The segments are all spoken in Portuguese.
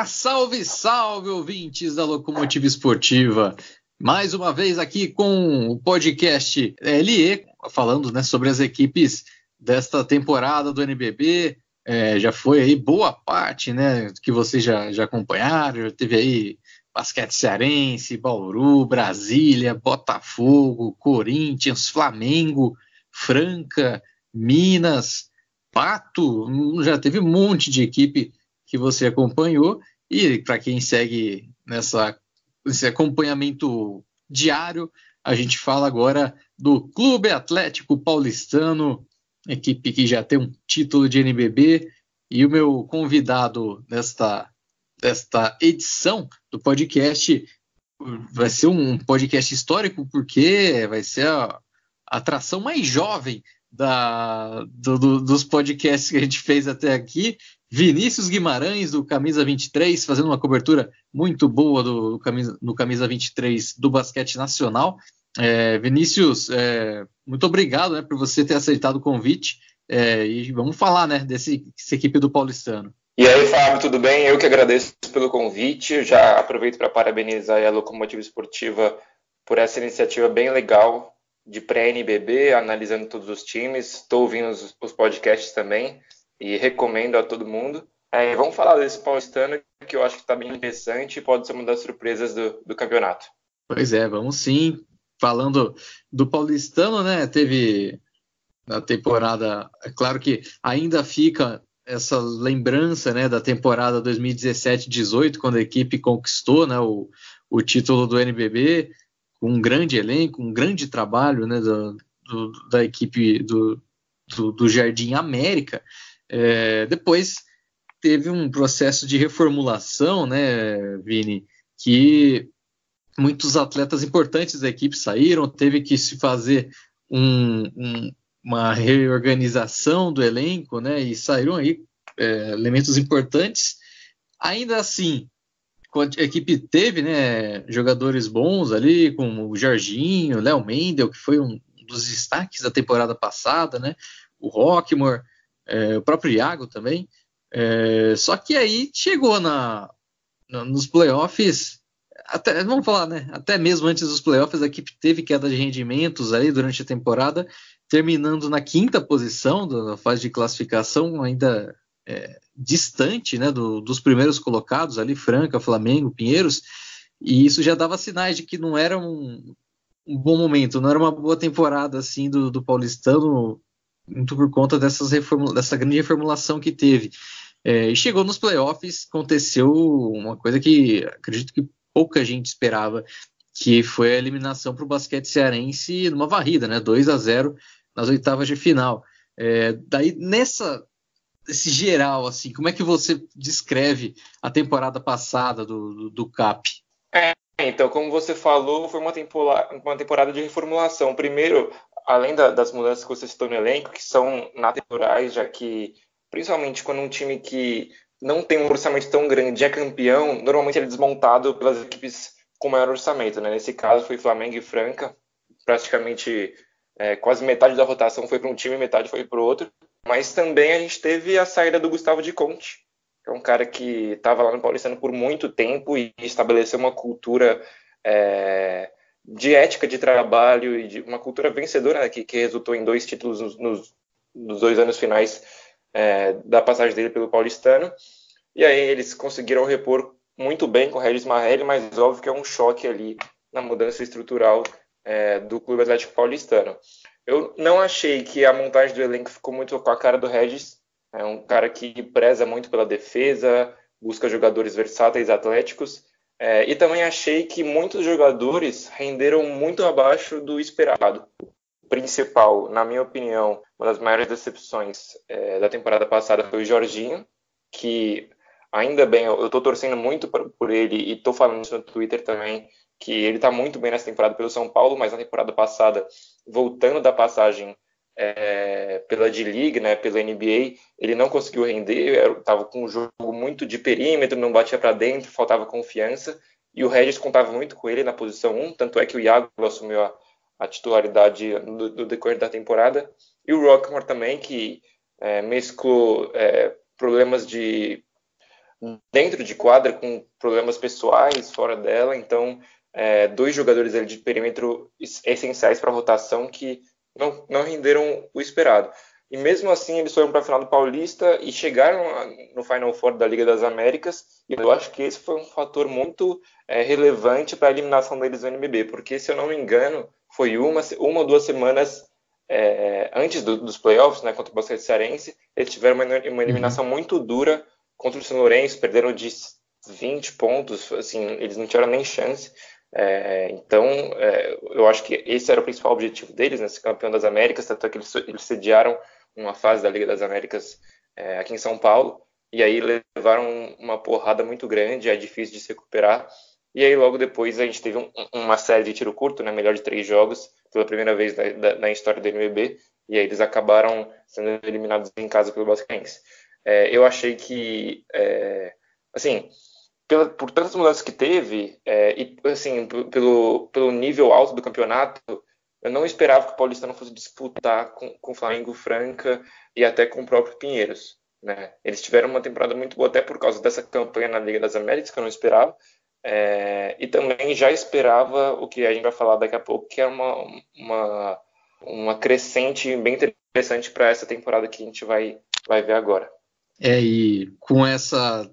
Salve, salve, ouvintes da Locomotiva Esportiva. Mais uma vez aqui com o podcast LE, falando, né, sobre as equipes desta temporada do NBB. Já foi aí boa parte, né, que vocês já acompanharam. Já teve aí basquete cearense, Bauru, Brasília, Botafogo, Corinthians, Flamengo, Franca, Minas, Pato. Já teve um monte de equipe que você acompanhou, e para quem segue nesse acompanhamento diário, a gente fala agora do Clube Atlético Paulistano, equipe que já tem um título de NBB, e o meu convidado desta edição do podcast vai ser um podcast histórico, porque vai ser a atração mais jovem dos podcasts que a gente fez até aqui. Vinícius Guimarães, do Camisa 23, fazendo uma cobertura muito boa no Camisa 23 do basquete nacional. Vinícius, muito obrigado, né, por você ter aceitado o convite. E vamos falar, né, dessa equipe do Paulistano. E aí, Fábio, tudo bem? Eu que agradeço pelo convite. Eu já aproveito para parabenizar a Locomotiva Esportiva por essa iniciativa bem legal de pré-NBB, analisando todos os times. Estou ouvindo os podcasts também e recomendo a todo mundo. Vamos falar desse paulistano, que eu acho que está bem interessante e pode ser uma das surpresas do campeonato. Pois é, vamos sim. Falando do paulistano, né, teve na temporada, é claro que ainda fica essa lembrança, né, da temporada 2017-18, quando a equipe conquistou, né, o título do NBB, com um grande elenco, um grande trabalho, né, da equipe do Jardim América. Depois teve um processo de reformulação, né, Vini, que muitos atletas importantes da equipe saíram, teve que se fazer uma reorganização do elenco, né, e saíram aí elementos importantes. Ainda assim, a equipe teve, né, jogadores bons ali, como o Jorginho, o Léo Mendel, que foi um dos destaques da temporada passada, né, o Rockmore, o próprio Iago também. Só que aí chegou nos playoffs, vamos falar, né, até mesmo antes dos playoffs, a equipe teve queda de rendimentos aí durante a temporada, terminando na 5ª posição da fase de classificação, ainda distante, né, dos primeiros colocados ali, Franca, Flamengo, Pinheiros, e isso já dava sinais de que não era um bom momento, não era uma boa temporada assim do paulistano, muito por conta dessa grande reformulação que teve. E chegou nos playoffs, aconteceu uma coisa que acredito que pouca gente esperava, que foi a eliminação para o basquete cearense numa varrida, né, 2-0 nas oitavas de final. Daí, esse geral, assim, como é que você descreve a temporada passada do CAP? Então, como você falou, foi uma temporada de reformulação. Primeiro, além das mudanças que você citou no elenco, que são naturais, já que, principalmente quando um time que não tem um orçamento tão grande é campeão, normalmente ele é desmontado pelas equipes com maior orçamento, né? Nesse caso foi Flamengo e Franca, praticamente quase metade da rotação foi para um time e metade foi para o outro. Mas também a gente teve a saída do Gustavo de Conte, que é um cara que estava lá no Paulistano por muito tempo e estabeleceu uma cultura de ética de trabalho e de uma cultura vencedora, né, que resultou em 2 títulos nos 2 anos finais da passagem dele pelo Paulistano. E aí eles conseguiram repor muito bem com o Regis Marrelli, mas óbvio que é um choque ali na mudança estrutural do Clube Atlético Paulistano. Eu não achei que a montagem do elenco ficou muito com a cara do Regis. É um cara que preza muito pela defesa, busca jogadores versáteis, atléticos. E também achei que muitos jogadores renderam muito abaixo do esperado. O principal, na minha opinião, uma das maiores decepções da temporada passada foi o Jorginho, que ainda bem, eu estou torcendo muito por ele e estou falando isso no Twitter também, que ele está muito bem nessa temporada pelo São Paulo, mas na temporada passada, voltando da passagem pela D-League, né, pela NBA, ele não conseguiu render, estava com um jogo muito de perímetro, não batia para dentro, faltava confiança, e o Regis contava muito com ele na posição 1, tanto é que o Iago assumiu a titularidade no decorrer da temporada, e o Rockmore também, que mesclou problemas de dentro de quadra com problemas pessoais fora dela, então 2 jogadores ali de perímetro essenciais para a rotação que não renderam o esperado. E mesmo assim eles foram para a final do Paulista e chegaram no Final Four da Liga das Américas, e eu acho que esse foi um fator muito relevante para a eliminação deles do NBB, porque se eu não me engano foi uma ou 2 semanas antes dos playoffs, né, contra o Basquete Cearense, eles tiveram uma eliminação muito dura contra o São Lourenço, perderam de 20 pontos, assim, eles não tiveram nem chance. Então, eu acho que esse era o principal objetivo deles, né, ser campeão das Américas, tanto é que eles sediaram uma fase da Liga das Américas aqui em São Paulo, e aí levaram uma porrada muito grande, é difícil de se recuperar. E aí logo depois a gente teve uma série de tiro curto, né, melhor de 3 jogos, pela primeira vez na história do NBB, e aí eles acabaram sendo eliminados em casa pelo Basquense. Eu achei que, assim, por tantas mudanças que teve, e assim, pelo nível alto do campeonato, eu não esperava que o Paulista não fosse disputar com o Flamengo, Franca e até com o próprio Pinheiros, né? Eles tiveram uma temporada muito boa até por causa dessa campanha na Liga das Américas, que eu não esperava, e também já esperava o que a gente vai falar daqui a pouco, que é uma crescente bem interessante para essa temporada que a gente vai ver agora. E com essa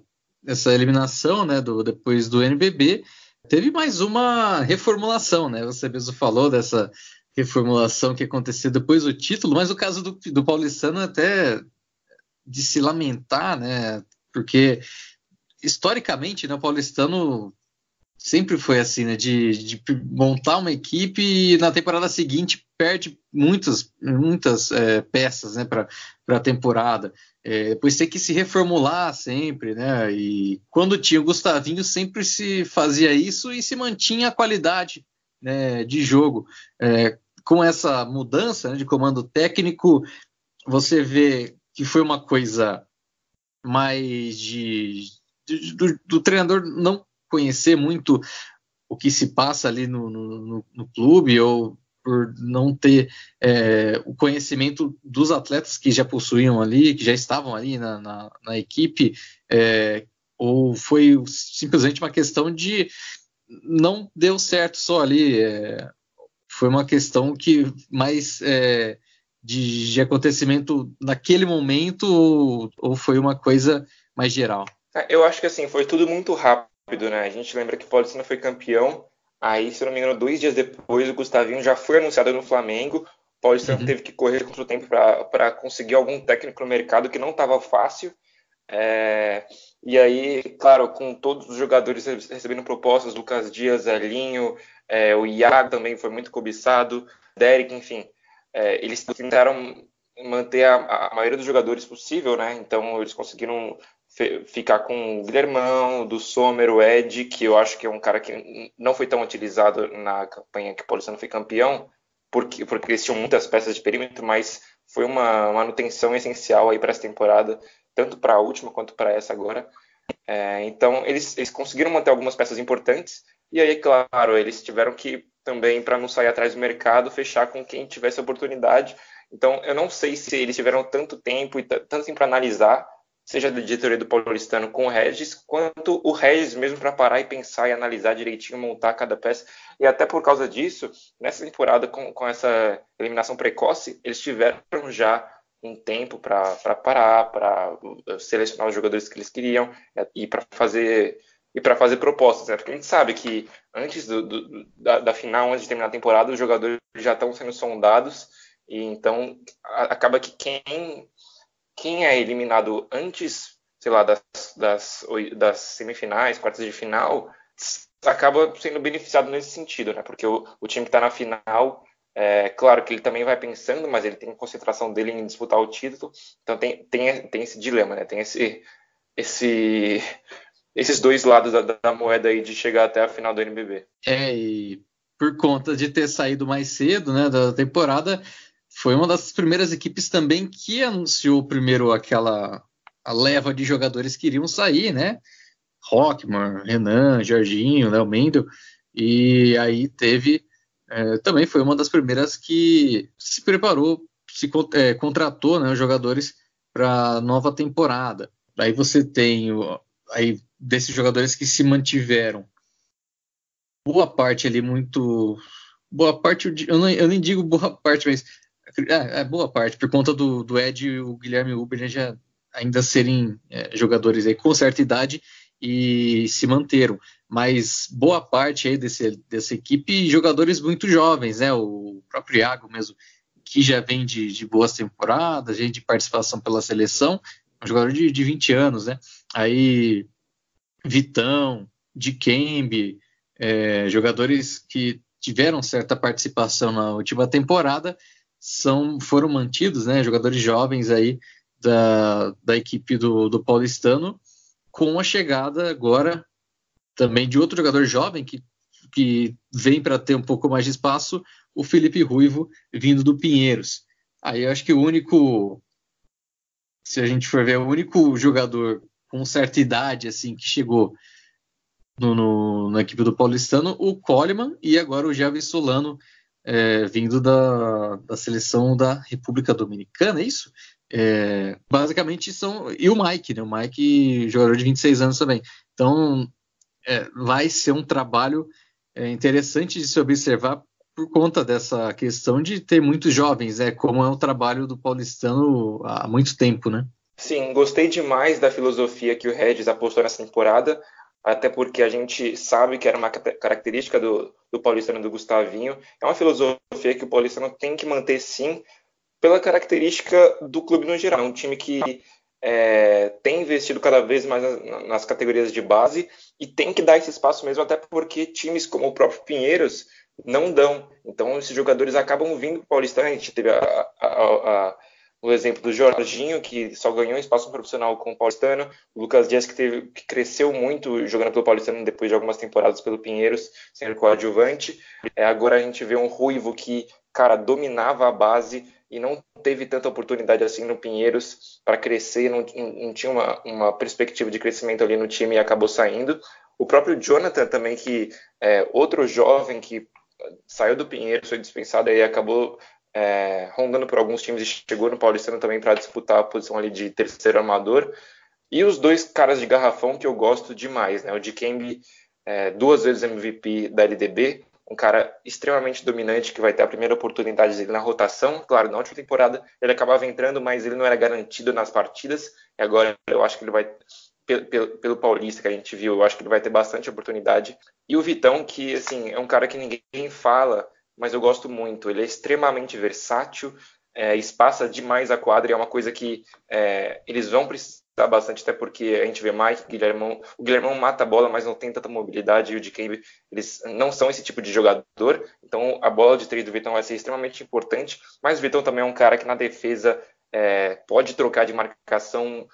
eliminação, né, depois do NBB, teve mais uma reformulação, né? Você mesmo falou dessa reformulação que aconteceu depois do título, mas o caso do paulistano até de se lamentar, né? Porque historicamente, né, o paulistano sempre foi assim, né? De montar uma equipe e na temporada seguinte perde muitas peças, né? Para a temporada. Depois tem que se reformular sempre, né? E quando tinha o Gustavinho sempre se fazia isso e se mantinha a qualidade, né, de jogo. Com essa mudança, né, de comando técnico, você vê que foi uma coisa mais do treinador não conhecer muito o que se passa ali no clube, ou por não ter o conhecimento dos atletas que já possuíam ali, que já estavam ali na equipe, ou foi simplesmente uma questão de não deu certo só ali, foi uma questão que mais de acontecimento naquele momento, ou foi uma coisa mais geral? Eu acho que assim, foi tudo muito rápido, né? A gente lembra que o Paulistano foi campeão, aí, se eu não me engano, 2 dias depois o Gustavinho já foi anunciado no Flamengo, o Paulistano teve que correr contra o tempo para conseguir algum técnico no mercado que não estava fácil. E aí, claro, com todos os jogadores recebendo propostas, Lucas Dias, Elinho, o Iago também foi muito cobiçado, Derek, enfim, eles tentaram manter a maioria dos jogadores possível, né? Então eles conseguiram ficar com o Guilhermão, do Sommer, o Ed, que eu acho que é um cara que não foi tão utilizado na campanha que o Paulistano foi campeão, porque eles tinham muitas peças de perímetro, mas foi uma manutenção essencial aí para essa temporada, tanto para a última quanto para essa agora. Então eles conseguiram manter algumas peças importantes, e aí, claro, eles tiveram que também, para não sair atrás do mercado, fechar com quem tivesse oportunidade. Então eu não sei se eles tiveram tanto tempo e tanto tempo para analisar, seja da diretoria do Paulistano com o Regis, quanto o Regis mesmo para parar e pensar e analisar direitinho, montar cada peça. E até por causa disso, nessa temporada, com essa eliminação precoce, eles tiveram já um tempo para parar, para selecionar os jogadores que eles queriam e para fazer propostas, né? Porque a gente sabe que antes da final, antes de terminar a temporada, os jogadores já estão sendo sondados, e então acaba que quem é eliminado antes, sei lá, das semifinais, quartas de final, acaba sendo beneficiado nesse sentido, né? Porque o time que está na final, claro que ele também vai pensando, mas ele tem a concentração dele em disputar o título, então tem esse dilema, né? Tem esses dois lados da moeda aí de chegar até a final do NBB. E por conta de ter saído mais cedo, né, da temporada, foi uma das primeiras equipes também que anunciou primeiro a leva de jogadores que iriam sair, né? Rockman, Renan, Jorginho, Léo Mendel, e aí também foi uma das primeiras que se preparou, contratou, né, os jogadores para a nova temporada. Aí você tem aí desses jogadores que se mantiveram, boa parte ali muito... Boa parte, eu nem digo boa parte, mas boa parte, por conta do Ed e o Guilherme Uber, né, já ainda serem jogadores aí com certa idade e se manteram. Mas boa parte aí dessa equipe, jogadores muito jovens, né? O próprio Iago mesmo, que já vem de boas temporadas, de participação pela seleção, um jogador de 20 anos, né? Aí Vitão, Dikembe, jogadores que tiveram certa participação na última temporada, foram mantidos, né? Jogadores jovens aí da equipe do Paulistano, com a chegada agora também de outro jogador jovem que vem para ter um pouco mais de espaço, o Felipe Ruivo, vindo do Pinheiros. Aí eu acho que se a gente for ver, o único jogador com certa idade assim que chegou na equipe do Paulistano, o Coleman e agora o Javi Solano, vindo da seleção da República Dominicana, é isso? Basicamente são... E o Mike, né? O Mike, jogador de 26 anos também. Então, vai ser um trabalho interessante de se observar por conta dessa questão de ter muitos jovens, como é o trabalho do Paulistano há muito tempo, né? Sim, gostei demais da filosofia que o Regis apostou nessa temporada, até porque a gente sabe que era uma característica do Paulistano do Gustavinho. É uma filosofia que o Paulistano tem que manter, sim, pela característica do clube no geral. É um time que tem investido cada vez mais nas categorias de base e tem que dar esse espaço mesmo, até porque times como o próprio Pinheiros não dão. Então, esses jogadores acabam vindo para o Paulistano. A gente teve o exemplo do Jorginho, que só ganhou espaço profissional com o Paulistano, o Lucas Dias, que cresceu muito jogando pelo Paulistano depois de algumas temporadas pelo Pinheiros, sendo coadjuvante. Agora a gente vê um Ruivo que, cara, dominava a base e não teve tanta oportunidade assim no Pinheiros para crescer, não tinha uma perspectiva de crescimento ali no time e acabou saindo. O próprio Jonathan também, que é outro jovem que saiu do Pinheiros, foi dispensado e acabou rondando por alguns times e chegou no Paulistano também para disputar a posição ali de terceiro armador. E os dois caras de garrafão que eu gosto demais, né? O Dikembe, 2 vezes MVP da LDB, um cara extremamente dominante que vai ter a primeira oportunidade dele na rotação. Claro, na última temporada ele acabava entrando, mas ele não era garantido nas partidas. E agora eu acho que ele vai, pelo Paulista que a gente viu, eu acho que ele vai ter bastante oportunidade. E o Vitão, que assim, é um cara que ninguém fala, mas eu gosto muito. Ele é extremamente versátil, espaça demais a quadra, e é uma coisa que eles vão precisar bastante, até porque a gente vê Mike, o Guilhermão mata a bola, mas não tem tanta mobilidade, e o Dikembe, eles não são esse tipo de jogador, então a bola de três do Vitão vai ser extremamente importante, mas o Vitão também é um cara que na defesa pode trocar de marcação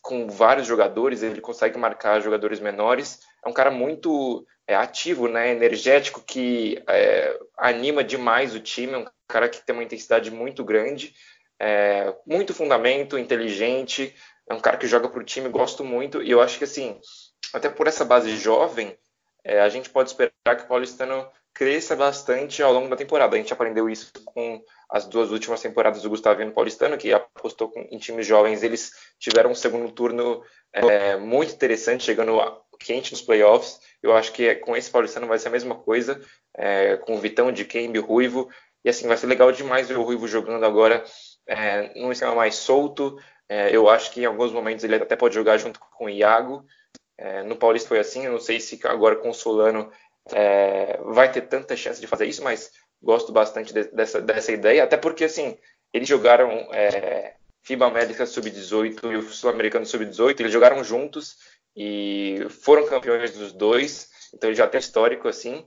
com vários jogadores, ele consegue marcar jogadores menores, é um cara muito ativo, né, energético, que anima demais o time, é um cara que tem uma intensidade muito grande, muito fundamento, inteligente, é um cara que joga para o time, gosto muito, e eu acho que assim, até por essa base jovem, a gente pode esperar que o Paulistano cresça bastante ao longo da temporada. A gente aprendeu isso com as 2 últimas temporadas do Gustavinho Paulistano, que apostou em times jovens. Eles tiveram um segundo turno muito interessante, chegando quente nos playoffs. Eu acho que com esse Paulistano vai ser a mesma coisa, com o Vitão, Dikembe, Ruivo. E assim, vai ser legal demais ver o Ruivo jogando agora num esquema mais solto. Eu acho que em alguns momentos ele até pode jogar junto com o Iago. No Paulista foi assim, eu não sei se agora com o Solano vai ter tanta chance de fazer isso, mas gosto bastante dessa ideia, até porque assim, eles jogaram FIBA América Sub-18 e o Sul-Americano Sub-18, eles jogaram juntos e foram campeões dos dois, então ele já tem histórico assim.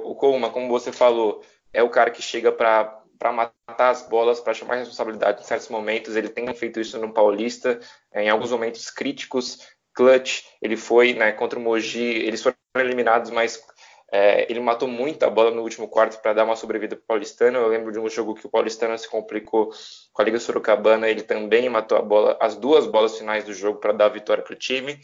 O Coleman, como você falou, é o cara que chega para matar as bolas, para chamar responsabilidade em certos momentos. Ele tem feito isso no Paulista, em alguns momentos críticos, clutch. Ele foi contra o Mogi, eles foram eliminados, mas ele matou muito a bola no último quarto para dar uma sobrevida para o Paulistano. Eu lembro de um jogo que o Paulistano se complicou com a Liga Sorocabana, ele também matou a bola, as 2 bolas finais do jogo para dar a vitória para o time.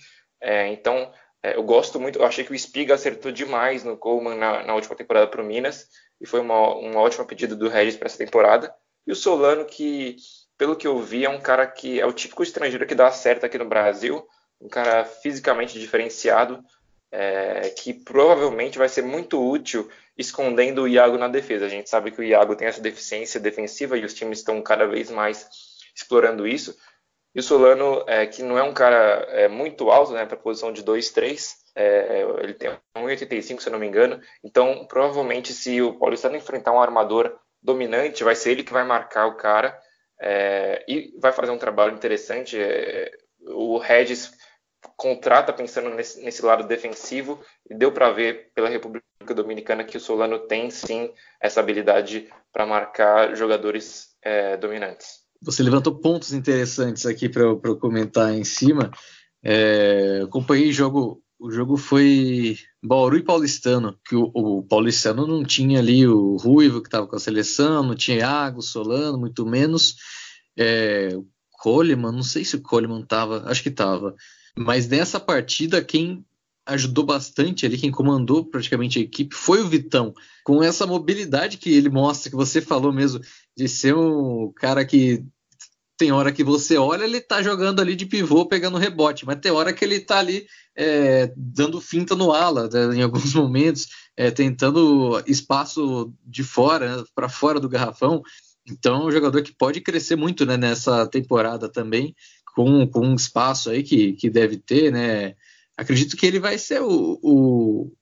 Então, eu gosto muito, eu achei que o Espiga acertou demais no Coleman na última temporada para o Minas, e foi uma ótima pedida do Regis para essa temporada. E o Solano, que, pelo que eu vi, é um cara que é o típico estrangeiro que dá certo aqui no Brasil, um cara fisicamente diferenciado, que provavelmente vai ser muito útil escondendo o Iago na defesa. A gente sabe que o Iago tem essa deficiência defensiva e os times estão cada vez mais explorando isso. E o Solano, que não é um cara muito alto, né, para a posição de 2-3, ele tem 1,85, se eu não me engano. Então, provavelmente, se o Paulistano enfrentar um armador dominante, vai ser ele que vai marcar o cara e vai fazer um trabalho interessante. O Regis contrata pensando nesse lado defensivo e deu para ver pela República Dominicana que o Solano tem, sim, essa habilidade para marcar jogadores dominantes. Você levantou pontos interessantes aqui para eu comentar em cima. Acompanhei o jogo foi Bauru e Paulistano, que o Paulistano não tinha ali o Ruivo, que estava com a seleção, não tinha Iago, Solano, muito menos. Coleman, não sei se o Coleman estava, acho que estava. Mas nessa partida, quem ajudou bastante ali, quem comandou praticamente a equipe, foi o Vitão, com essa mobilidade que ele mostra, que você falou mesmo, de ser um cara que tem hora que você olha, ele tá jogando ali de pivô, pegando rebote, mas tem hora que ele tá ali dando finta no ala, né, em alguns momentos, tentando espaço de fora, né, para fora do garrafão. Então, é um jogador que pode crescer muito, né, nessa temporada também, com um espaço aí que deve ter, né? Acredito que ele vai ser o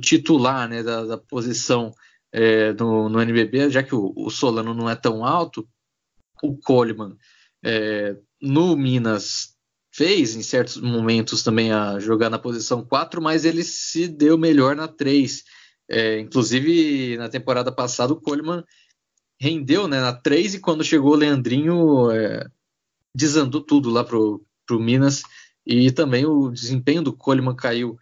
titular, né, da posição no NBB, já que o Solano não é tão alto. O Coleman no Minas fez em certos momentos também a jogar na posição 4, mas ele se deu melhor na 3. Inclusive, na temporada passada, o Coleman rendeu, né, na 3, e quando chegou o Leandrinho, desandou tudo lá pro Minas, e também o desempenho do Coleman caiu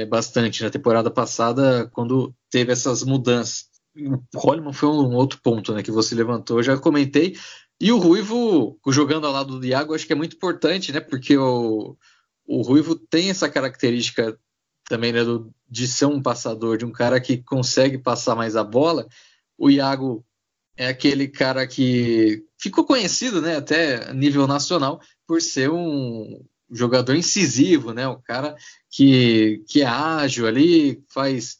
bastante na temporada passada, quando teve essas mudanças. O Coleman foi um outro ponto, né, que você levantou, eu já comentei. E o Ruivo, jogando ao lado do Iago, acho que é muito importante, né, porque o Ruivo tem essa característica também, né, de ser um passador, de um cara que consegue passar mais a bola. O Iago é aquele cara que ficou conhecido, né, até a nível nacional, por ser um jogador incisivo, né, um cara que é ágil ali, faz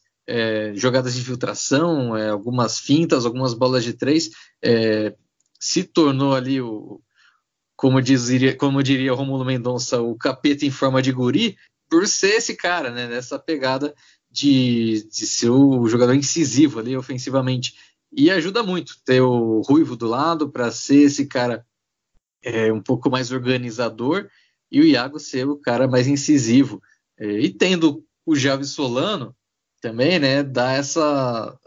jogadas de infiltração, algumas fintas, algumas bolas de 3, se tornou ali como diria o Rômulo Mendonça, o capeta em forma de guri, por ser esse cara, né, nessa pegada de ser o jogador incisivo ali ofensivamente. E ajuda muito ter o Ruivo do lado para ser esse cara um pouco mais organizador, e o Iago ser o cara mais incisivo. E tendo o Javi Solano também, né, dá essa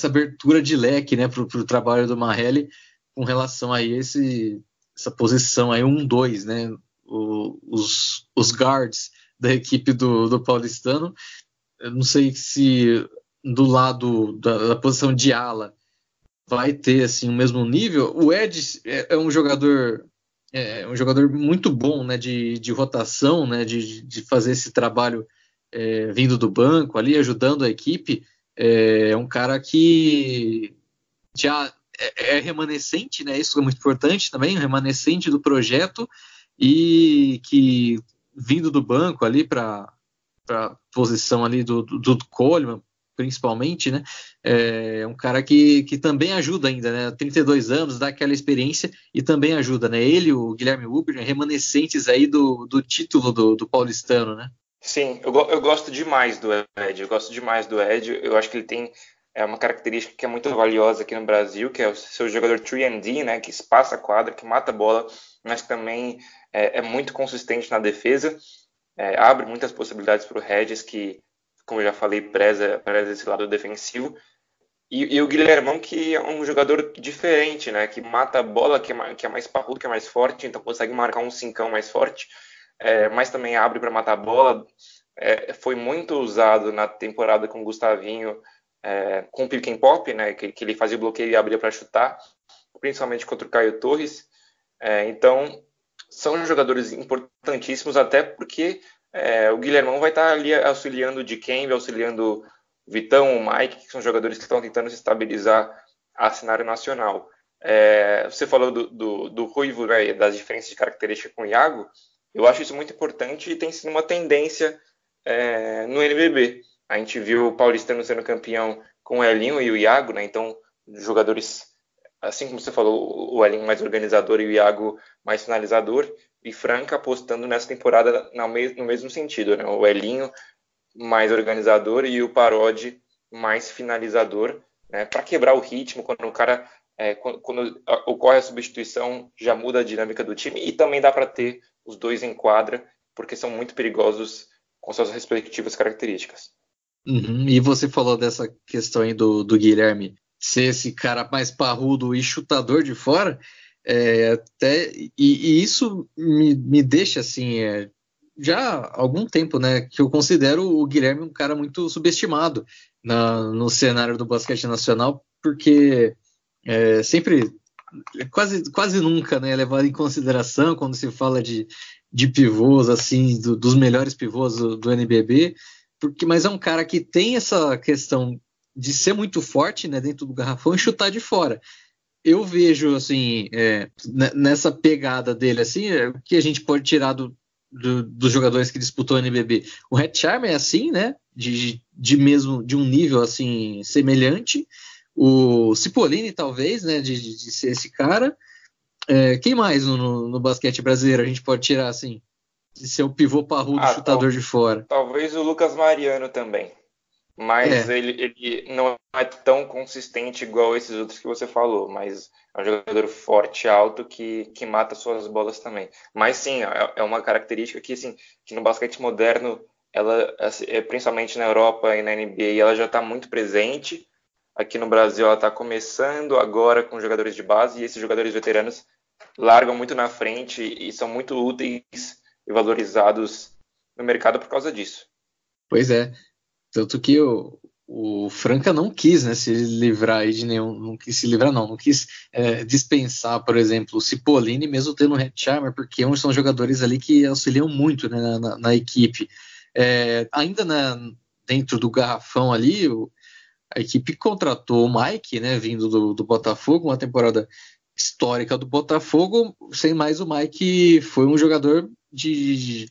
abertura de leque, né, para o trabalho do Marrelli com relação a essa posição aí 1-2, né, os guards da equipe do Paulistano. Eu não sei se do lado da posição de ala vai ter assim o mesmo nível. O Ed é um jogador muito bom, né, de rotação, né, de fazer esse trabalho vindo do banco ali, ajudando a equipe. É um cara que já é remanescente, né, isso é muito importante também, remanescente do projeto, e que vindo do banco ali para posição ali do Coleman, principalmente, né? É um cara que também ajuda ainda, né? 32 anos, dá aquela experiência e também ajuda, né? Ele, o Guilherme Huber, remanescentes aí do título do Paulistano, né? Sim, eu gosto demais do Ed. Eu acho que ele tem uma característica que é muito valiosa aqui no Brasil, que é o seu jogador 3&D, né? Que espaça a quadra, que mata a bola, mas também é muito consistente na defesa. Abre muitas possibilidades para o Regis, que, como eu já falei, preza esse lado defensivo. E o Guilhermão, que é um jogador diferente, né? Que mata a bola, que é mais parrudo, que é mais forte, então consegue marcar um cincão mais forte, mas também abre para matar a bola. Foi muito usado na temporada com o Gustavinho, com o pick and pop, né? Que ele fazia o bloqueio e abria para chutar, principalmente contra o Caio Torres. Então, são jogadores importantíssimos, até porque o Guilhermão vai estar ali auxiliando o Dikembe, auxiliando o Vitão, o Mike, que são jogadores que estão tentando se estabilizar a cenário nacional. Você falou do Ruivo, né, das diferenças de característica com o Iago. Eu acho isso muito importante e tem sido uma tendência no NBB. A gente viu o Paulistano sendo campeão com o Elinho e o Iago, né? Então, jogadores, assim como você falou, o Elinho mais organizador e o Iago mais finalizador, e Franca apostando nessa temporada no mesmo sentido, né? O Elinho mais organizador e o Parodi mais finalizador, né? Para quebrar o ritmo, quando o cara quando ocorre a substituição, já muda a dinâmica do time, e também dá para ter os dois em quadra, porque são muito perigosos com suas respectivas características. Uhum. E você falou dessa questão aí do Guilherme ser esse cara mais parrudo e chutador de fora, e isso me deixa assim, já há algum tempo, né, que eu considero o Guilherme um cara muito subestimado no cenário do basquete nacional, porque sempre, quase nunca, né, é levado em consideração quando se fala de pivôs, assim, dos melhores pivôs do NBB, mas é um cara que tem essa questão de ser muito forte, né, dentro do garrafão e chutar de fora. Eu vejo, assim, nessa pegada dele, assim, o que a gente pode tirar dos jogadores que disputou o NBB. O Red Charmer é assim, né, de um nível, assim, semelhante. O Cipollini, talvez, né, de ser esse cara. Quem mais no basquete brasileiro a gente pode tirar, assim, de ser o pivô parrudo chutador de fora? Talvez o Lucas Mariano também. Mas ele não é tão consistente igual esses outros que você falou, mas é um jogador forte, alto, que mata suas bolas também. Mas sim, é uma característica que, assim, que no basquete moderno, ela, principalmente na Europa e na NBA, ela já está muito presente. Aqui no Brasil ela está começando agora com jogadores de base, e esses jogadores veteranos largam muito na frente e são muito úteis e valorizados no mercado por causa disso. Pois é. Tanto que o Franca não quis, né, se livrar aí de nenhum. Não quis se livrar, não quis dispensar, por exemplo, o Cipollini, mesmo tendo o Red Charmer, porque são jogadores ali que auxiliam muito, né, na equipe. Ainda dentro do garrafão ali, a equipe contratou o Mike, né, vindo do Botafogo, uma temporada histórica do Botafogo. Sem mais, o Mike foi um jogador de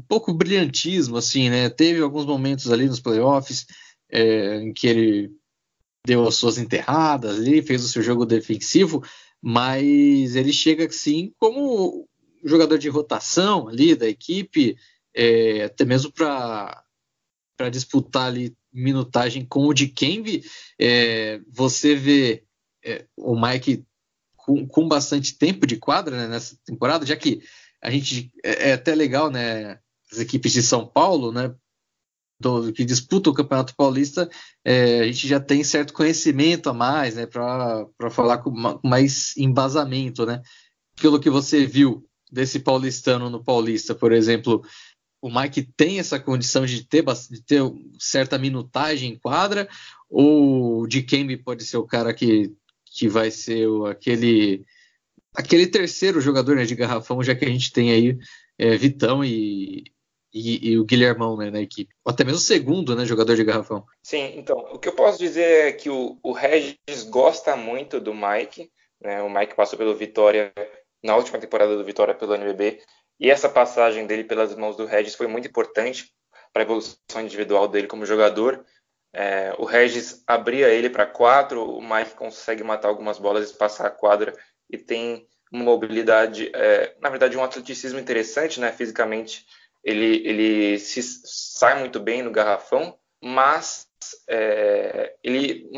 pouco brilhantismo, assim, né? Teve alguns momentos ali nos playoffs em que ele deu as suas enterradas ali, fez o seu jogo defensivo, mas ele chega, assim, como jogador de rotação ali da equipe, até mesmo para disputar ali minutagem com o Dikembe. Você vê o Mike com bastante tempo de quadra, né, nessa temporada, já que a gente é até legal, né? As equipes de São Paulo, né? Que disputam o Campeonato Paulista, a gente já tem certo conhecimento a mais, né? Para falar com mais embasamento, né? Pelo que você viu desse paulistano no Paulista, por exemplo, o Mike tem essa condição de ter certa minutagem em quadra, ou o Dikembe pode ser o cara que vai ser aquele terceiro jogador, né, de garrafão, já que a gente tem aí Vitão e o Guilhermão, né, na equipe. Ou até mesmo o segundo, né, jogador de garrafão. Sim, então, o que eu posso dizer é que o Regis gosta muito do Mike, né? O Mike passou pelo Vitória na última temporada do Vitória pelo NBB, e essa passagem dele pelas mãos do Regis foi muito importante para a evolução individual dele como jogador. O Regis abria ele para 4, o Mike consegue matar algumas bolas, espaçar a quadra e tem uma mobilidade, na verdade um atleticismo interessante, né? Fisicamente ele sai muito bem no garrafão, mas ele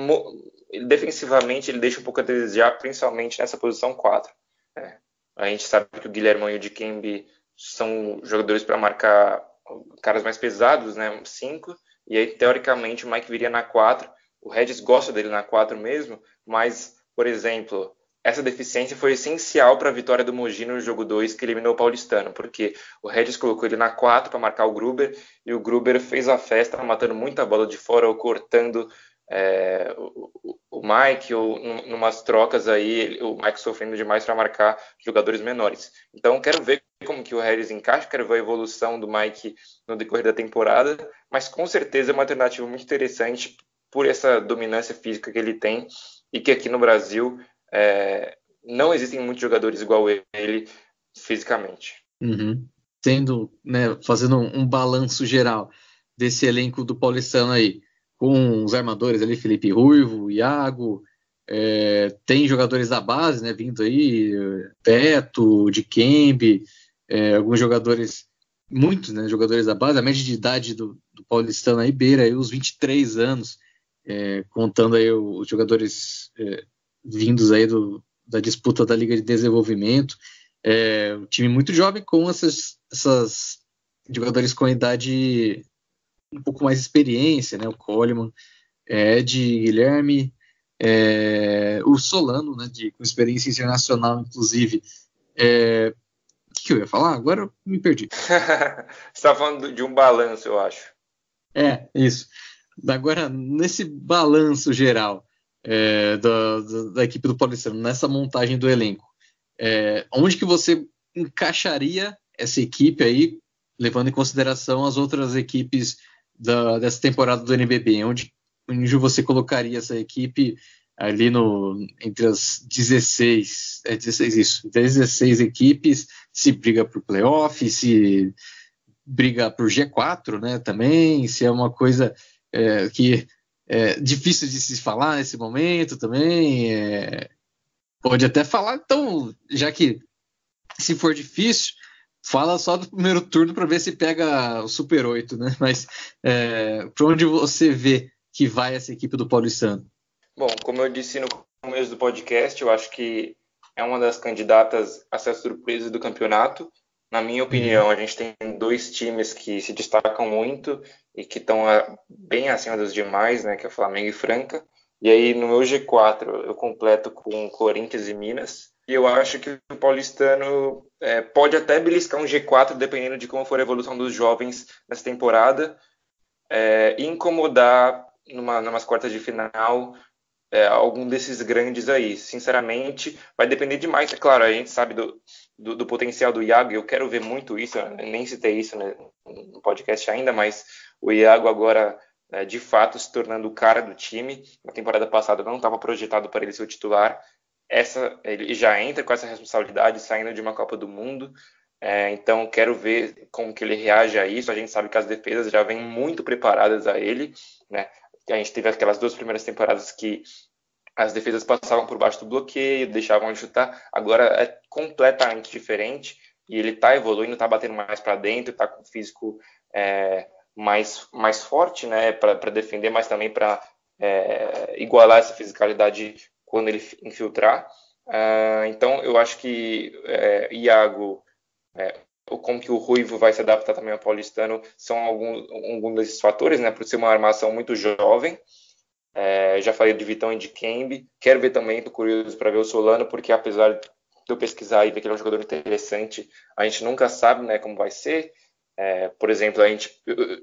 defensivamente ele deixa um pouco a desejar, principalmente nessa posição 4. A gente sabe que o Guilherme e o Dikembe são jogadores para marcar caras mais pesados, né? 5, e aí teoricamente o Mike viria na 4. O Regis gosta dele na 4 mesmo, mas, por exemplo, essa deficiência foi essencial para a vitória do Mogi no jogo 2, que eliminou o Paulistano, porque o Regis colocou ele na 4 para marcar o Gruber, e o Gruber fez a festa, matando muita bola de fora, ou cortando o Mike, ou numas trocas aí, o Mike sofrendo demais para marcar jogadores menores. Então, quero ver como que o Regis encaixa, quero ver a evolução do Mike no decorrer da temporada, mas com certeza é uma alternativa muito interessante por essa dominância física que ele tem, e que aqui no Brasil não existem muitos jogadores igual ele fisicamente. Uhum. Né, fazendo um balanço geral desse elenco do Paulistano aí, com os armadores ali, Felipe Ruivo, Iago, tem jogadores da base, né, vindo aí, Beto, Dikembe, alguns jogadores, muitos, né, jogadores da base, a média de idade do Paulistano aí beira aí os 23 anos, contando aí os jogadores vindos aí da disputa da Liga de Desenvolvimento. Um time muito jovem com esses jogadores com idade um pouco mais experiência, né? O Coleman, Ed, Guilherme, o Solano, né? Com experiência internacional, inclusive. O que eu ia falar? Agora eu me perdi. Você está falando de um balanço, eu acho. Isso. Agora, nesse balanço geral da equipe do Paulistano, nessa montagem do elenco, onde que você encaixaria essa equipe aí, levando em consideração as outras equipes dessa temporada do NBB? Onde você colocaria essa equipe ali entre as 16 equipes, se briga por playoff, se briga por G4, né, também, se é uma coisa que é difícil de se falar nesse momento também, pode até falar, então, já que se for difícil, fala só do primeiro turno para ver se pega o Super 8, né? Mas para onde você vê que vai essa equipe do Paulistano? Bom, como eu disse no começo do podcast, eu acho que é uma das candidatas a ser surpresa do campeonato. Na minha opinião, a gente tem dois times que se destacam muito e que estão bem acima dos demais, né? Que é o Flamengo e Franca. E aí, no meu G4, eu completo com Corinthians e Minas. E eu acho que o Paulistano pode até beliscar um G4, dependendo de como for a evolução dos jovens nessa temporada. E incomodar numas quartas de final algum desses grandes aí. Sinceramente, vai depender demais. É claro, a gente sabe do potencial do Iago, eu quero ver muito isso, eu nem citei isso no podcast ainda, mas o Iago agora, de fato, se tornando o cara do time. Na temporada passada não estava projetado para ele ser o titular. Ele já entra com essa responsabilidade, saindo de uma Copa do Mundo. Então, quero ver como que ele reage a isso. A gente sabe que as defesas já vêm muito preparadas a ele, né? A gente teve aquelas duas primeiras temporadas que as defesas passavam por baixo do bloqueio, deixavam de chutar. Agora é completamente diferente e ele está evoluindo, está batendo mais para dentro, está com o físico mais forte, né, para defender, mas também para igualar essa fisicalidade quando ele infiltrar. Então, eu acho que Iago, como que o Ruivo vai se adaptar também ao paulistano, são alguns desses fatores, né, por ser uma armação muito jovem. Já falei de Vitão e de Kembe. Quero ver também, tô curioso para ver o Solano, porque apesar de eu pesquisar e ver que ele é um jogador interessante, a gente nunca sabe, né, como vai ser. Por exemplo,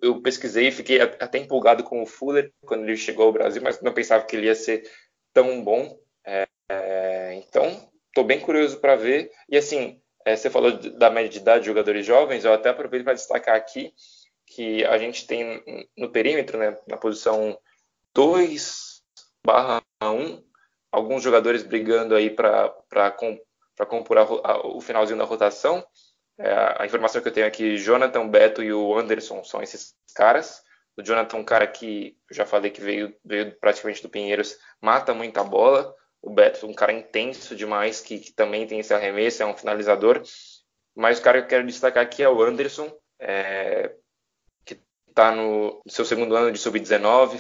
eu pesquisei e fiquei até empolgado com o Fuller quando ele chegou ao Brasil, mas não pensava que ele ia ser tão bom. Então, estou bem curioso para ver. E assim, você falou da média de idade de jogadores jovens, eu até aproveito para destacar aqui que a gente tem no perímetro, né, na posição 2/1, alguns jogadores brigando aí para compor o finalzinho da rotação. A informação que eu tenho aqui, Jonathan, Beto e o Anderson são esses caras. O Jonathan, um cara que eu já falei que veio praticamente do Pinheiros, mata muita bola. O Beto, um cara intenso demais, que também tem esse arremesso, é um finalizador. Mas o cara que eu quero destacar aqui é o Anderson, que está no seu segundo ano de sub-19,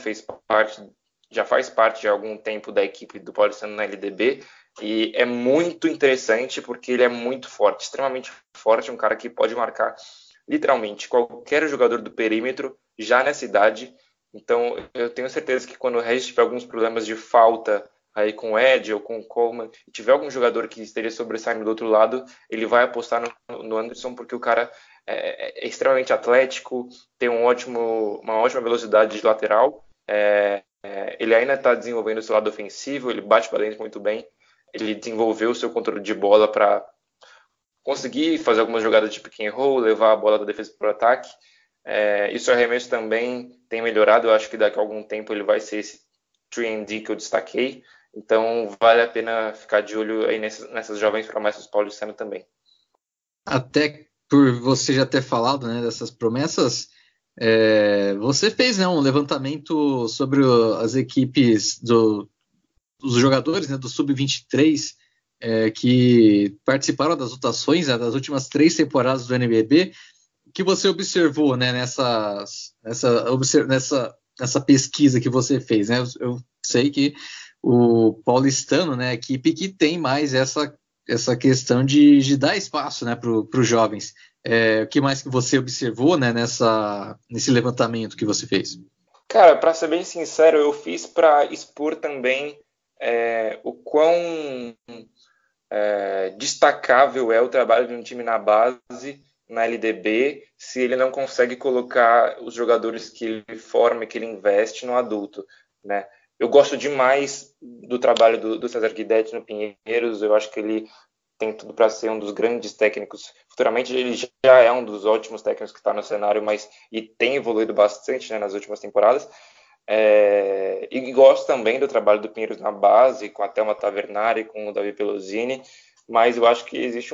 já faz parte de algum tempo da equipe do Paulistano na LDB, e é muito interessante porque ele é muito forte, extremamente forte, um cara que pode marcar literalmente qualquer jogador do perímetro já nessa idade. Então eu tenho certeza que quando o Regis tiver alguns problemas de falta aí com o Ed ou com o Coleman, e tiver algum jogador que esteja sobressaindo do outro lado, ele vai apostar no Anderson, porque o cara é extremamente atlético, tem uma ótima velocidade de lateral, ele ainda está desenvolvendo o seu lado ofensivo, ele bate para dentro muito bem, ele desenvolveu o seu controle de bola para conseguir fazer algumas jogadas de pick and roll, levar a bola da defesa para o ataque. E o seu arremesso também tem melhorado, eu acho que daqui a algum tempo ele vai ser esse 3&D que eu destaquei, então vale a pena ficar de olho aí nessas jovens promessas do Paulistano também. até por você já ter falado, né, dessas promessas, você fez, né, um levantamento sobre as equipes dos jogadores, né, do Sub-23 que participaram das votações, né, das últimas 3 temporadas do NBB. O que você observou, né, nessa pesquisa que você fez, né? Eu sei que o Paulistano, né, é a equipe que tem mais essa questão de dar espaço, né, para os jovens. O que mais que você observou, né, nesse levantamento que você fez? Cara, para ser bem sincero, eu fiz para expor também o quão destacável é o trabalho de um time na base, na LDB, se ele não consegue colocar os jogadores que ele forma e que ele investe no adulto, né? Eu gosto demais do trabalho do César Guidetti no Pinheiros, eu acho que ele tem tudo para ser um dos grandes técnicos. Futuramente ele já é um dos ótimos técnicos que está no cenário, e tem evoluído bastante, né, nas últimas temporadas. E gosto também do trabalho do Pinheiros na base, com a Thelma Tavernari, com o Davi Pelosini, mas eu acho que existe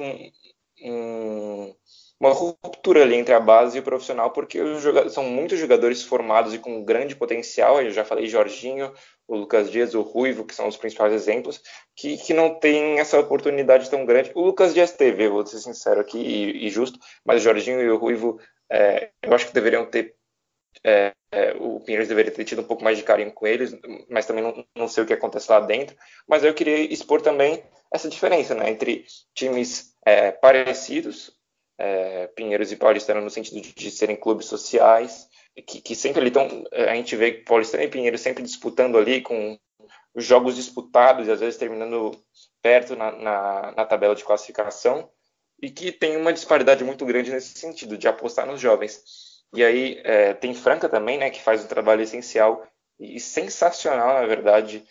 uma ruptura ali entre a base e o profissional, porque são muitos jogadores formados e com grande potencial. Eu já falei Jorginho, o Lucas Dias, o Ruivo, que são os principais exemplos, que não tem essa oportunidade tão grande. O Lucas Dias teve, eu vou ser sincero aqui e justo, mas o Jorginho e o Ruivo, eu acho que deveriam ter o Pinheiros deveria ter tido um pouco mais de carinho com eles, mas também não sei o que acontece lá dentro. Mas eu queria expor também essa diferença, né, entre times parecidos, Pinheiros e Paulistano, no sentido de serem clubes sociais, que sempre ali estão. A gente vê Paulistano e Pinheiros sempre disputando ali, com os jogos disputados e às vezes terminando perto na tabela de classificação, e que tem uma disparidade muito grande nesse sentido, de apostar nos jovens. E aí tem Franca também, né, que faz um trabalho essencial e sensacional, na verdade,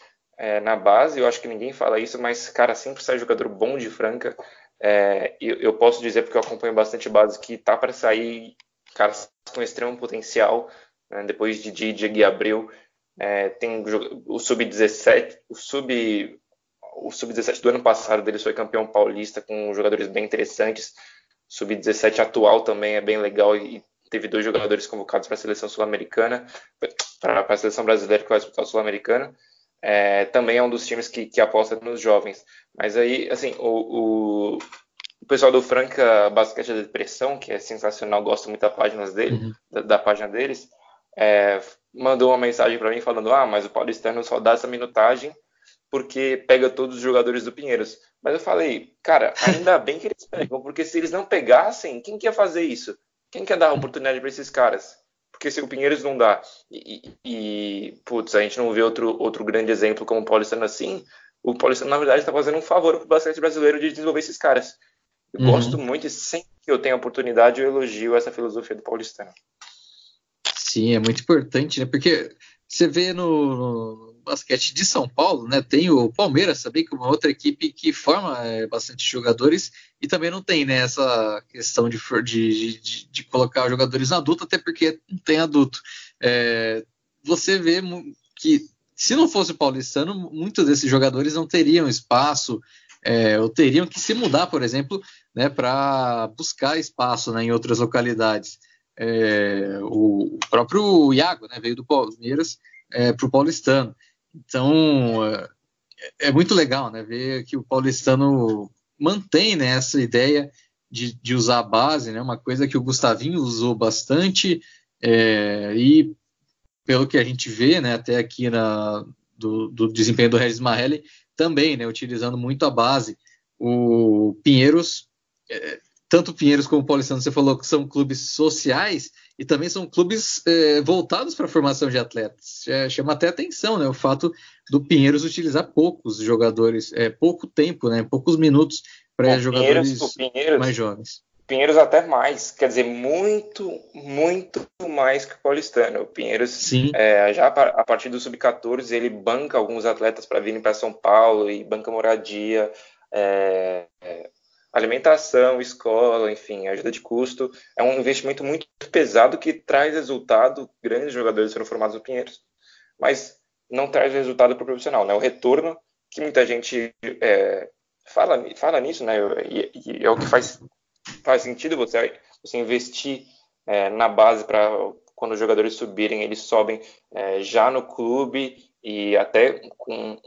na base. Eu acho que ninguém fala isso, mas, cara, sempre sai jogador bom de Franca. Eu posso dizer, porque eu acompanho bastante base, que tá para sair caras com extremo potencial, né, depois de Diego e Abreu. Tem o Sub-17, o Sub-17 do ano passado deles foi campeão paulista, com jogadores bem interessantes. O Sub-17 atual também é bem legal e teve 2 jogadores convocados para a seleção sul-americana, para a seleção brasileira que vai disputar a sul-americana. Também é um dos times que aposta nos jovens. Mas aí, assim, o pessoal do Franca Basquete da Depressão, que é sensacional, gosto muito da página da página deles, mandou uma mensagem para mim falando: mas o Paulistano só dá essa minutagem porque pega todos os jogadores do Pinheiros. Mas eu falei, cara, ainda bem que eles pegam, porque se eles não pegassem, quem que ia fazer isso? Quem quer dar oportunidade para esses caras? Porque se o Pinheiros não dá, putz, a gente não vê outro grande exemplo como o Paulistano assim, o Paulistano, na verdade, está fazendo um favor para o basquete brasileiro de desenvolver esses caras. Eu gosto muito, e sempre que eu tenho a oportunidade, eu elogio essa filosofia do Paulistano. Sim, é muito importante, né? Porque você vê no basquete de São Paulo, né? Tem o Palmeiras também, que é uma outra equipe que forma bastante jogadores e também não tem, né, essa questão de colocar jogadores adultos, até porque não tem adulto. Você vê que se não fosse o paulistano, muitos desses jogadores não teriam espaço, ou teriam que se mudar, por exemplo, né, para buscar espaço, né, em outras localidades. O próprio Iago, né, veio do Palmeiras para o paulistano. Então é muito legal, né, ver que o paulistano mantém, né, essa ideia de usar a base, né, uma coisa que o Gustavinho usou bastante, e pelo que a gente vê, né, até aqui do desempenho do Regis Marrelli, também, né, utilizando muito a base. O Pinheiros, tanto Pinheiros como o Paulistano, você falou que são clubes sociais e também são clubes voltados para a formação de atletas. Chama até atenção, né, o fato do Pinheiros utilizar poucos jogadores, pouco tempo, né, poucos minutos para jogadores mais jovens. Pinheiros até mais, quer dizer, muito, muito mais que o Paulistano. O Pinheiros, já a partir do Sub-14, ele banca alguns atletas para virem para São Paulo e banca moradia, alimentação, escola, enfim, ajuda de custo. É um investimento muito pesado que traz resultado. Grandes jogadores foram formados no Pinheiros, mas não traz resultado para o profissional, né? O retorno, que muita gente fala nisso, né? E é o que faz faz sentido você investir na base para quando os jogadores subirem, eles sobem já no clube e até com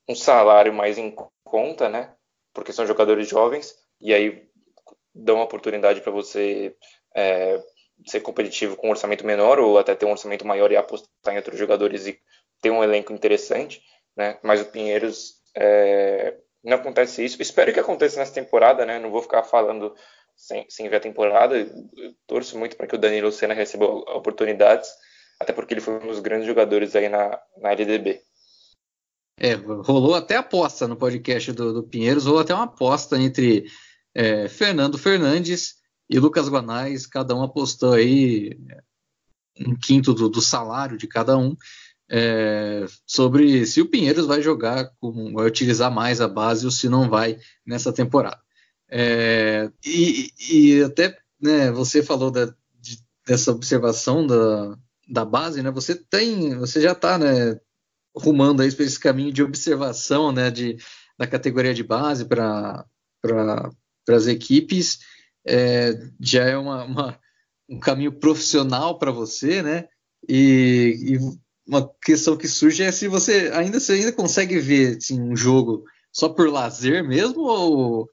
um salário mais em conta, né? Porque são jogadores jovens e aí dão uma oportunidade para você ser competitivo com um orçamento menor ou até ter um orçamento maior e apostar em outros jogadores e ter um elenco interessante, né? Mas o Pinheiros não acontece isso. Espero que aconteça nessa temporada, né? Não vou ficar falando sem ver a temporada. Eu torço muito para que o Danilo Senna receba oportunidades, até porque ele foi um dos grandes jogadores aí na LDB. Rolou até aposta no podcast do Pinheiros, rolou até uma aposta entre Fernando Fernandes e Lucas Guanais, cada um apostou aí um quinto do salário de cada um, sobre se o Pinheiros vai vai utilizar mais a base ou se não vai nessa temporada. E até, né, você falou dessa observação da base, né? Você já está, né, rumando aí para esse caminho de observação, né, da categoria de base para as equipes. Já é um caminho profissional para você, né? E uma questão que surge é se você ainda consegue ver assim, um jogo só por lazer mesmo ou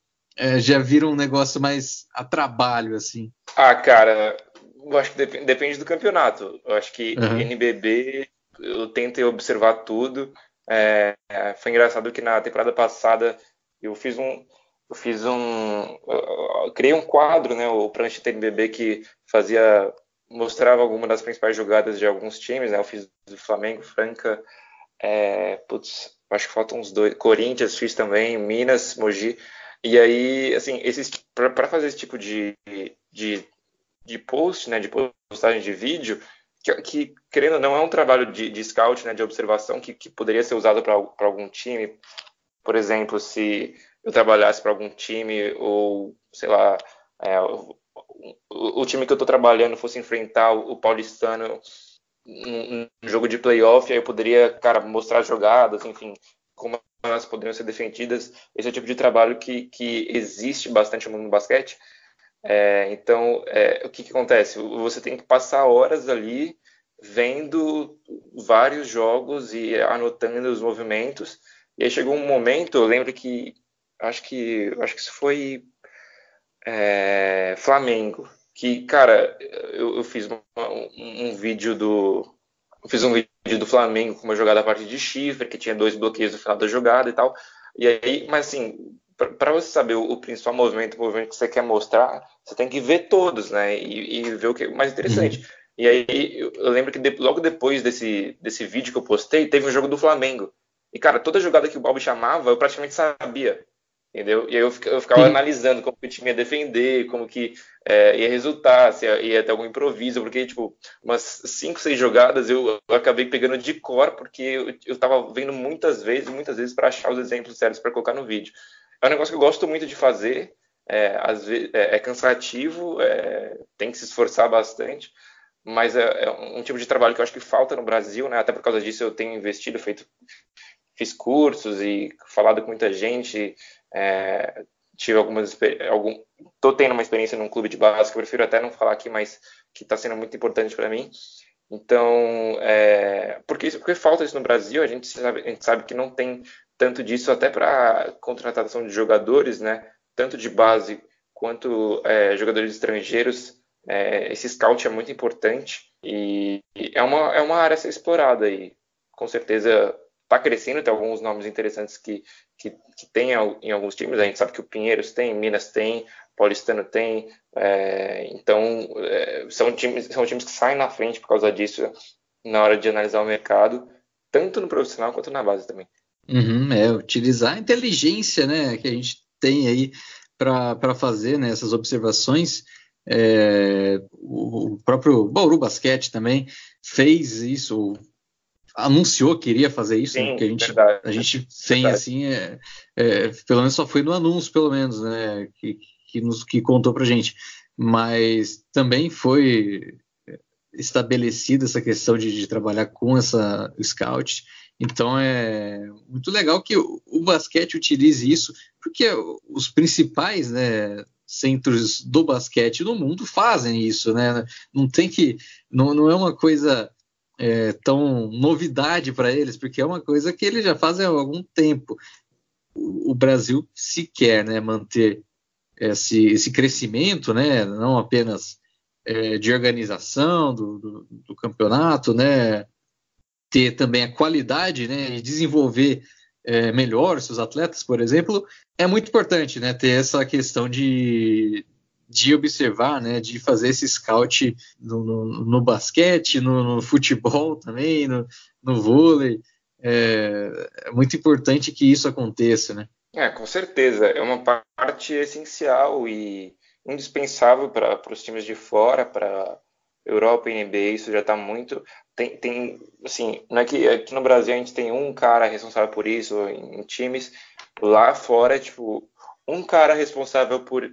já vira um negócio mais a trabalho, assim? Cara, eu acho que depende do campeonato. Eu acho que NBB eu tento observar tudo. Foi engraçado que na temporada passada eu criei um quadro, né, o Prancheta NBB, que mostrava algumas das principais jogadas de alguns times, né? Eu fiz do Flamengo, Franca, acho que faltam uns dois. Corinthians fiz também, Minas, Mogi. E aí, assim, para fazer esse tipo de post, né, de postagem de vídeo, que querendo ou não é um trabalho de scout, né, de observação que poderia ser usado para algum time. Por exemplo, se eu trabalhasse para algum time ou, sei lá, o time que eu estou trabalhando fosse enfrentar o Paulistano num jogo de playoff, aí eu poderia, cara, mostrar jogadas, enfim, como elas poderiam ser defendidas. Esse é o tipo de trabalho que existe bastante no mundo do basquete. Então, o que acontece? Você tem que passar horas ali vendo vários jogos e anotando os movimentos. E aí chegou um momento, eu lembro que acho que isso foi Flamengo, que, cara, eu fiz um vídeo do Flamengo com uma jogada a partir de chifre, que tinha 2 bloqueios no final da jogada e tal. E aí, mas assim, para você saber o principal movimento que você quer mostrar, você tem que ver todos, né? E ver o que é mais interessante. Uhum. E aí, eu lembro que logo depois desse vídeo que eu postei, teve um jogo do Flamengo. E, cara, toda jogada que o Balbi chamava, eu praticamente sabia. Entendeu? E aí eu ficava analisando como que o time ia defender, como que ia resultar, se ia ter algum improviso, porque, tipo, umas 5, 6 jogadas eu acabei pegando de cor, porque eu tava vendo muitas vezes para achar os exemplos certos para colocar no vídeo. É um negócio que eu gosto muito de fazer, às vezes é cansativo, tem que se esforçar bastante, mas é um tipo de trabalho que eu acho que falta no Brasil, né? Até por causa disso eu tenho investido, fiz cursos e falado com muita gente. Tive tô tendo uma experiência num clube de base que eu prefiro até não falar aqui, mas que está sendo muito importante para mim. Então, porque falta isso no Brasil, a gente sabe que não tem tanto disso, até para contratação de jogadores, né? Tanto de base quanto jogadores estrangeiros. Esse scout é muito importante e é uma área a ser explorada aí. Com certeza está crescendo, tem alguns nomes interessantes que tem em alguns times. A gente sabe que o Pinheiros tem, Minas tem, Paulistano tem. Então, são times que saem na frente por causa disso na hora de analisar o mercado, tanto no profissional quanto na base também. Utilizar a inteligência, né, que a gente tem aí para fazer, né, essas observações. O próprio Bauru Basquete também fez isso, anunciou que iria fazer isso. Sim, né, porque a gente tem verdade. Assim, pelo menos só foi no anúncio, pelo menos, né, que contou pra gente, mas também foi estabelecida essa questão de trabalhar com essa scout. Então é muito legal que o basquete utilize isso, porque os principais, né, centros do basquete no mundo fazem isso, né? Não é uma coisa tão novidade para eles, porque é uma coisa que eles já fazem há algum tempo. O Brasil se quer, né, manter esse crescimento, né, não apenas de organização do campeonato, né, ter também a qualidade, né, e desenvolver melhor seus atletas, por exemplo, é muito importante, né, ter essa questão de observar, né, de fazer esse scout no basquete, no futebol também, no vôlei. É muito importante que isso aconteça, né? Com certeza. É uma parte essencial e indispensável para os times de fora, para Europa e NBA. Isso já está muito. Assim, não é que aqui no Brasil a gente tem um cara responsável por isso em times. Lá fora é tipo um cara responsável por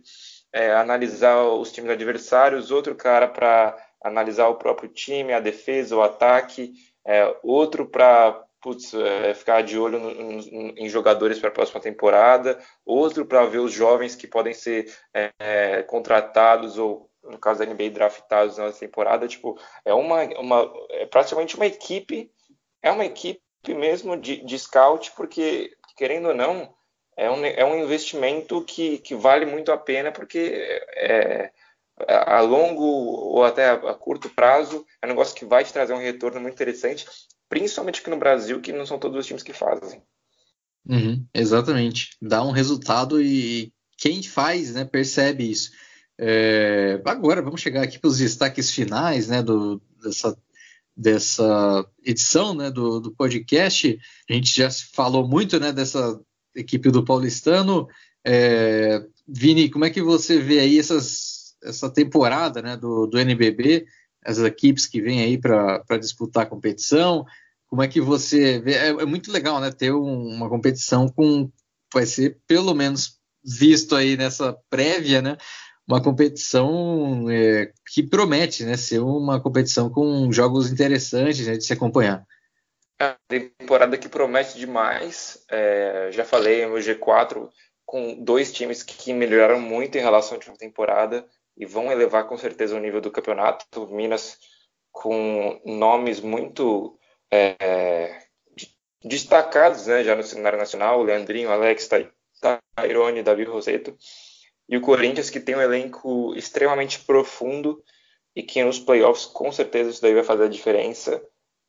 analisar os times adversários, outro cara para analisar o próprio time, a defesa, o ataque, outro para ficar de olho em jogadores para a próxima temporada, outro para ver os jovens que podem ser contratados ou, no caso da NBA, draftados na temporada. Tipo, é praticamente uma equipe mesmo de scout, porque, querendo ou não, é um investimento que vale muito a pena, porque a longo ou até a curto prazo é um negócio que vai te trazer um retorno muito interessante, principalmente aqui no Brasil, que não são todos os times que fazem. Exatamente. Dá um resultado e quem faz, né, percebe isso. Agora vamos chegar aqui para os destaques finais, né, dessa edição, né, do podcast. A gente já falou muito, né, dessa equipe do Paulistano. Vini, como é que você vê aí essa temporada, né, do NBB, as equipes que vêm aí para disputar a competição? Como é que você vê? É muito legal, né, ter uma competição vai ser pelo menos visto aí nessa prévia, né, uma competição que promete, né, ser uma competição com jogos interessantes, né, de se acompanhar. A temporada que promete demais. Já falei, no G4, com dois times que melhoraram muito em relação à última temporada e vão elevar com certeza o nível do campeonato. Minas com nomes muito destacados, né, já no cenário nacional, o Leandrinho, Alex, Tairone, Davi Roseto. E o Corinthians, que tem um elenco extremamente profundo e que nos playoffs, com certeza, isso daí vai fazer a diferença.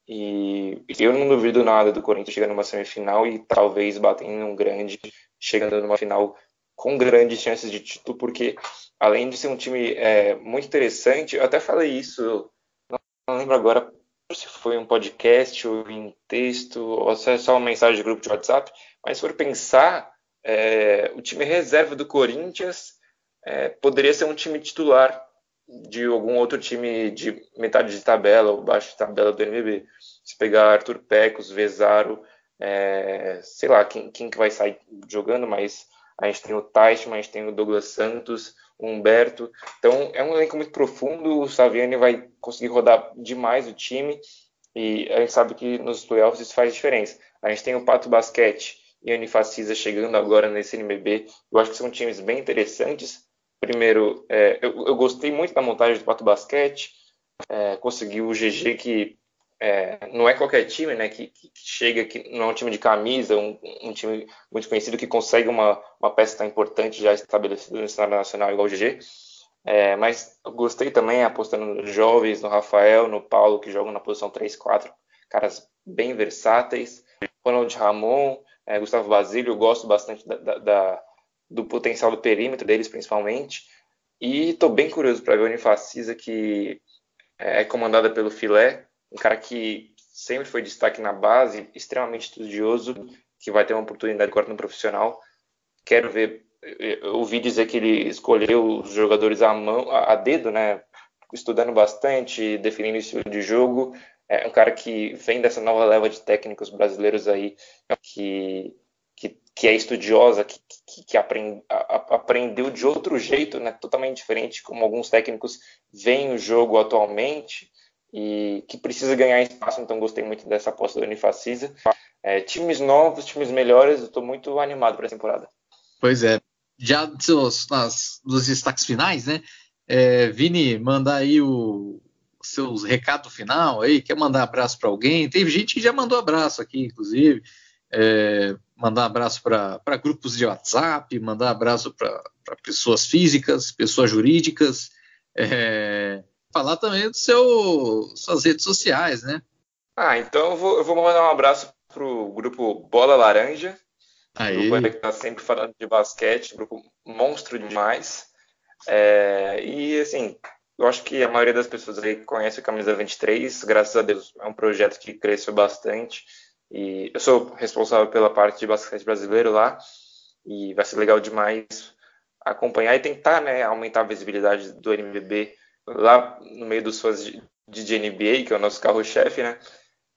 E eu não duvido nada do Corinthians chegando numa semifinal e talvez batendo um grande, chegando numa final com grandes chances de título, porque além de ser um time muito interessante, eu até falei isso, não lembro agora se foi um podcast ou em texto, ou se é só uma mensagem de grupo de WhatsApp, mas se for pensar, o time reserva do Corinthians poderia ser um time titular de algum outro time de metade de tabela ou baixo de tabela do NBB. Se pegar Arthur Pecos, Vezaro, sei lá quem que vai sair jogando, mas a gente tem o Teichmann, a gente tem o Douglas Santos, o Humberto. Então é um elenco muito profundo, o Saviani vai conseguir rodar demais o time e a gente sabe que nos playoffs isso faz diferença. A gente tem o Pato Basquete e a Unifacisa chegando agora nesse NBB. Eu acho que são times bem interessantes. Primeiro, eu gostei muito da montagem do Pato Basquete, conseguiu o GG que não é qualquer time, né, que chega, que não é um time de camisa, um time muito conhecido que consegue uma peça tão importante já estabelecida no cenário nacional igual o GG. Mas eu gostei também apostando nos jovens, no Rafael, no Paulo, que jogam na posição 3-4, caras bem versáteis. Ronald Ramon, Gustavo Basílio, eu gosto bastante do potencial do perímetro deles, principalmente. E estou bem curioso para ver a Unifacisa, que é comandada pelo Filé, um cara que sempre foi destaque na base, extremamente estudioso, que vai ter uma oportunidade agora no profissional. Quero ver, eu ouvi dizer que ele escolheu os jogadores a dedo, né? Estudando bastante, definindo o estilo de jogo. É um cara que vem dessa nova leva de técnicos brasileiros aí, que é estudiosa, que aprendeu de outro jeito, né? Totalmente diferente, como alguns técnicos veem o jogo atualmente e que precisa ganhar espaço. Então gostei muito dessa aposta da Unifacisa. Times novos, times melhores, eu estou muito animado para a temporada. Pois é. já nos destaques finais, né? Vini, mandar aí o seus recado final aí, quer mandar abraço para alguém? Teve gente que já mandou abraço aqui, inclusive. Mandar abraço para grupos de WhatsApp, mandar abraço para pessoas físicas, pessoas jurídicas. Falar também suas redes sociais, né? Então eu vou mandar um abraço pro grupo Bola Laranja, grupo aí Aí. que tá sempre falando de basquete, grupo monstro demais. E assim, eu acho que a maioria das pessoas aí conhece o Camisa 23, graças a Deus é um projeto que cresceu bastante. E eu sou responsável pela parte de basquete brasileiro lá, e vai ser legal demais acompanhar e tentar, né, aumentar a visibilidade do NBB lá no meio dos fãs de NBA, que é o nosso carro-chefe, né?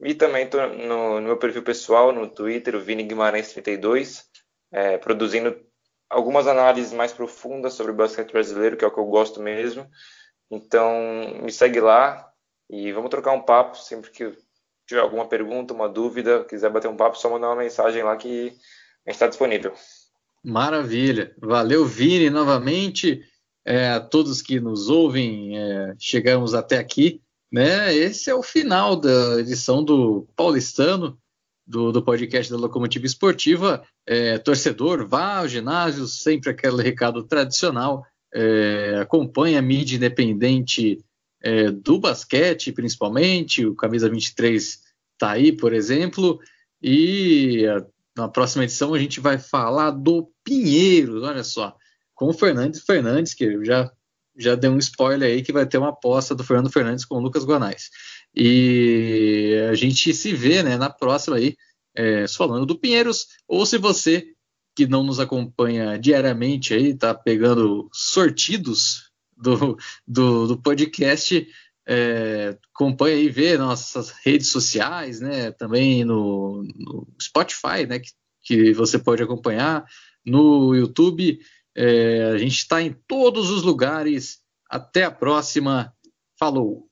E também estou no meu perfil pessoal, no Twitter, o Vini Guimarães 32, produzindo algumas análises mais profundas sobre o basquete brasileiro, que é o que eu gosto mesmo. Então, me segue lá e vamos trocar um papo. Sempre que tiver alguma pergunta, uma dúvida, quiser bater um papo, só mandar uma mensagem lá que a gente está disponível. Maravilha. Valeu, Vini, novamente. A todos que nos ouvem, chegamos até aqui, né? Esse é o final da edição do Paulistano, do podcast da Locomotiva Esportiva. Torcedor, vá ao ginásio, sempre aquele recado tradicional. Acompanhe a mídia independente do basquete, principalmente. O Camisa 23 está aí, por exemplo. E na próxima edição a gente vai falar do Pinheiros, olha só, com o Fernandes, que já deu um spoiler aí que vai ter uma aposta do Fernando Fernandes com o Lucas Guanais. E a gente se vê, né, na próxima aí, falando do Pinheiros, ou se você que não nos acompanha diariamente aí, tá pegando sortidos do podcast, acompanha aí, vê nossas redes sociais, né, também no Spotify, né, que você pode acompanhar, no YouTube, a gente está em todos os lugares. Até a próxima, falou!